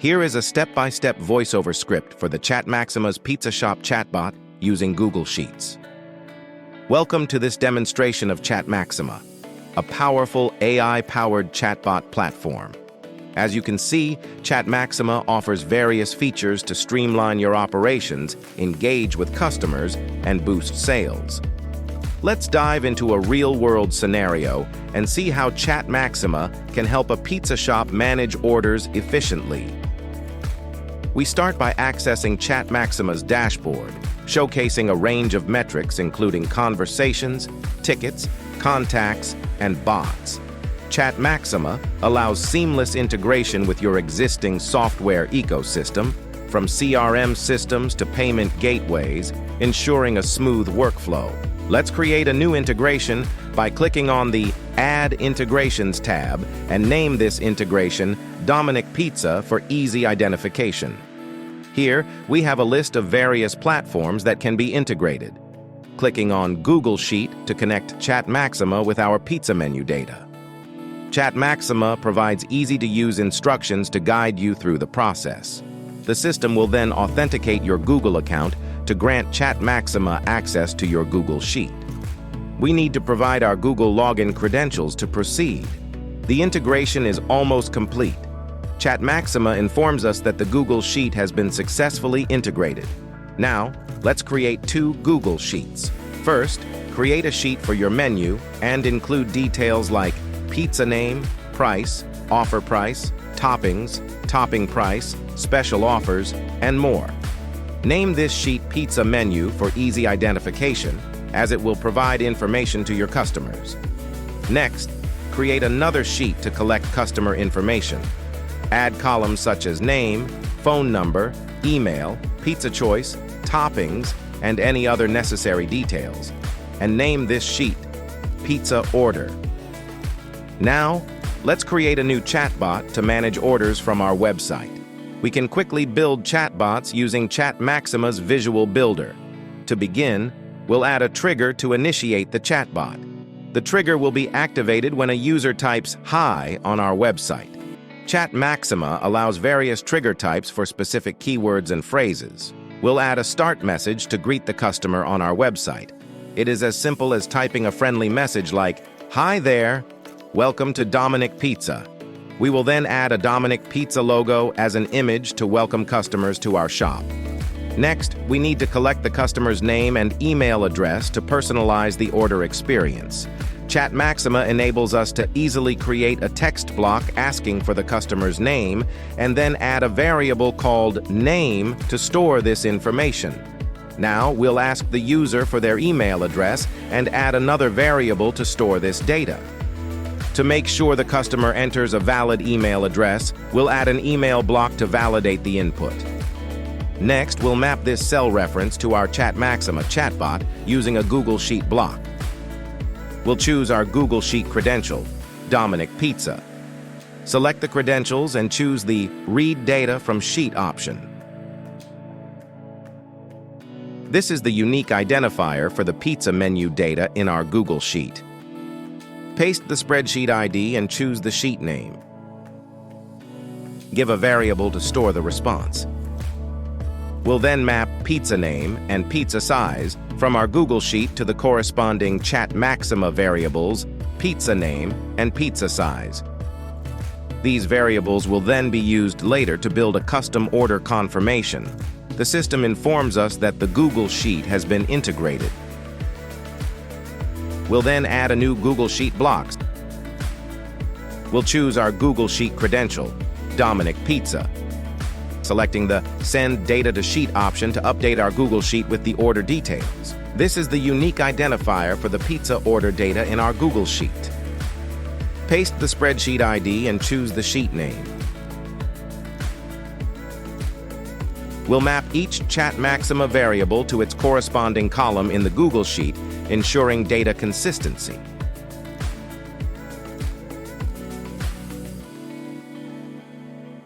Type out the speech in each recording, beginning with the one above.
Here is a step-by-step voiceover script for the ChatMaxima's Pizza Shop chatbot using Google Sheets. Welcome to this demonstration of ChatMaxima, a powerful AI-powered chatbot platform. As you can see, ChatMaxima offers various features to streamline your operations, engage with customers, and boost sales. Let's dive into a real-world scenario and see how ChatMaxima can help a pizza shop manage orders efficiently. We start by accessing ChatMaxima's dashboard, showcasing a range of metrics including conversations, tickets, contacts, and bots. ChatMaxima allows seamless integration with your existing software ecosystem, from CRM systems to payment gateways, ensuring a smooth workflow. Let's create a new integration by clicking on the Add Integrations tab and name this integration Dominic Pizza for easy identification. Here, we have a list of various platforms that can be integrated. Clicking on Google Sheet to connect ChatMaxima with our pizza menu data. ChatMaxima provides easy-to-use instructions to guide you through the process. The system will then authenticate your Google account to grant ChatMaxima access to your Google Sheet. We need to provide our Google login credentials to proceed. The integration is almost complete. ChatMaxima informs us that the Google Sheet has been successfully integrated. Now, let's create two Google Sheets. First, create a sheet for your menu and include details like pizza name, price, offer price, toppings, topping price, special offers, and more. Name this sheet Pizza Menu for easy identification, as it will provide information to your customers. Next, create another sheet to collect customer information. Add columns such as name, phone number, email, pizza choice, toppings, and any other necessary details. And name this sheet Pizza Order. Now, let's create a new chatbot to manage orders from our website. We can quickly build chatbots using ChatMaxima's Visual Builder. To begin, we'll add a trigger to initiate the chatbot. The trigger will be activated when a user types "Hi" on our website. ChatMaxima allows various trigger types for specific keywords and phrases. We'll add a start message to greet the customer on our website. It is as simple as typing a friendly message like, "Hi there, welcome to Dominic Pizza." We will then add a Dominic Pizza logo as an image to welcome customers to our shop. Next, we need to collect the customer's name and email address to personalize the order experience. ChatMaxima enables us to easily create a text block asking for the customer's name and then add a variable called name to store this information. Now, we'll ask the user for their email address and add another variable to store this data. To make sure the customer enters a valid email address, we'll add an email block to validate the input. Next, we'll map this cell reference to our ChatMaxima chatbot using a Google Sheet block. We'll choose our Google Sheet credential, Dominic Pizza. Select the credentials and choose the Read Data from Sheet option. This is the unique identifier for the pizza menu data in our Google Sheet. Paste the spreadsheet ID and choose the sheet name. Give a variable to store the response. We'll then map pizza name and pizza size from our Google Sheet to the corresponding ChatMaxima variables, pizza name and pizza size. These variables will then be used later to build a custom order confirmation. The system informs us that the Google Sheet has been integrated. We'll then add a new Google Sheet block. We'll choose our Google Sheet credential, Dominic Pizza, selecting the Send Data to Sheet option to update our Google Sheet with the order details. This is the unique identifier for the pizza order data in our Google Sheet. Paste the spreadsheet ID and choose the sheet name. We'll map each ChatMaxima variable to its corresponding column in the Google Sheet, ensuring data consistency.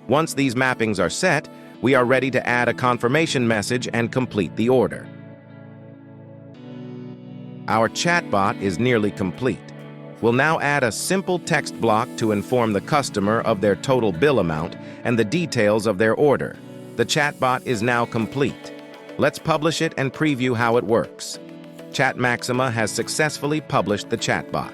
Once these mappings are set, we are ready to add a confirmation message and complete the order. Our chatbot is nearly complete. We'll now add a simple text block to inform the customer of their total bill amount and the details of their order. The chatbot is now complete. Let's publish it and preview how it works. ChatMaxima has successfully published the chatbot.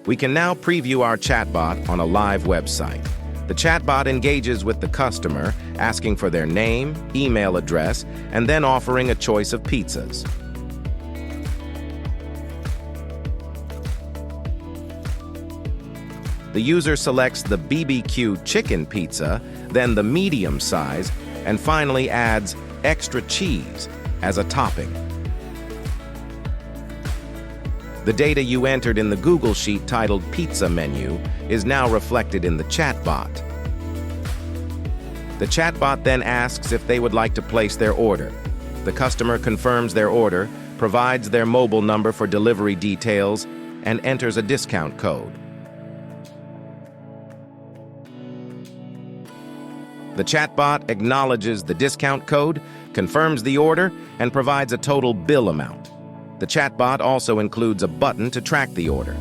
We can now preview our chatbot on a live website. The chatbot engages with the customer, asking for their name, email address, and then offering a choice of pizzas. The user selects the BBQ chicken pizza, then the medium size, and finally adds extra cheese as a topping. The data you entered in the Google Sheet titled Pizza Menu is now reflected in the chatbot. The chatbot then asks if they would like to place their order. The customer confirms their order, provides their mobile number for delivery details, and enters a discount code. The chatbot acknowledges the discount code, confirms the order, and provides a total bill amount. The chatbot also includes a button to track the order.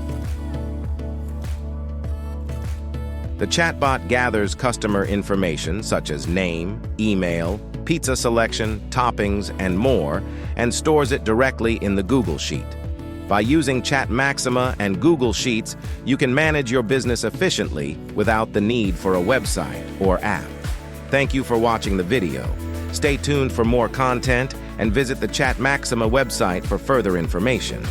The chatbot gathers customer information such as name, email, pizza selection, toppings, and more, and stores it directly in the Google Sheet. By using ChatMaxima and Google Sheets, you can manage your business efficiently without the need for a website or app. Thank you for watching the video. Stay tuned for more content and visit the ChatMaxima website for further information.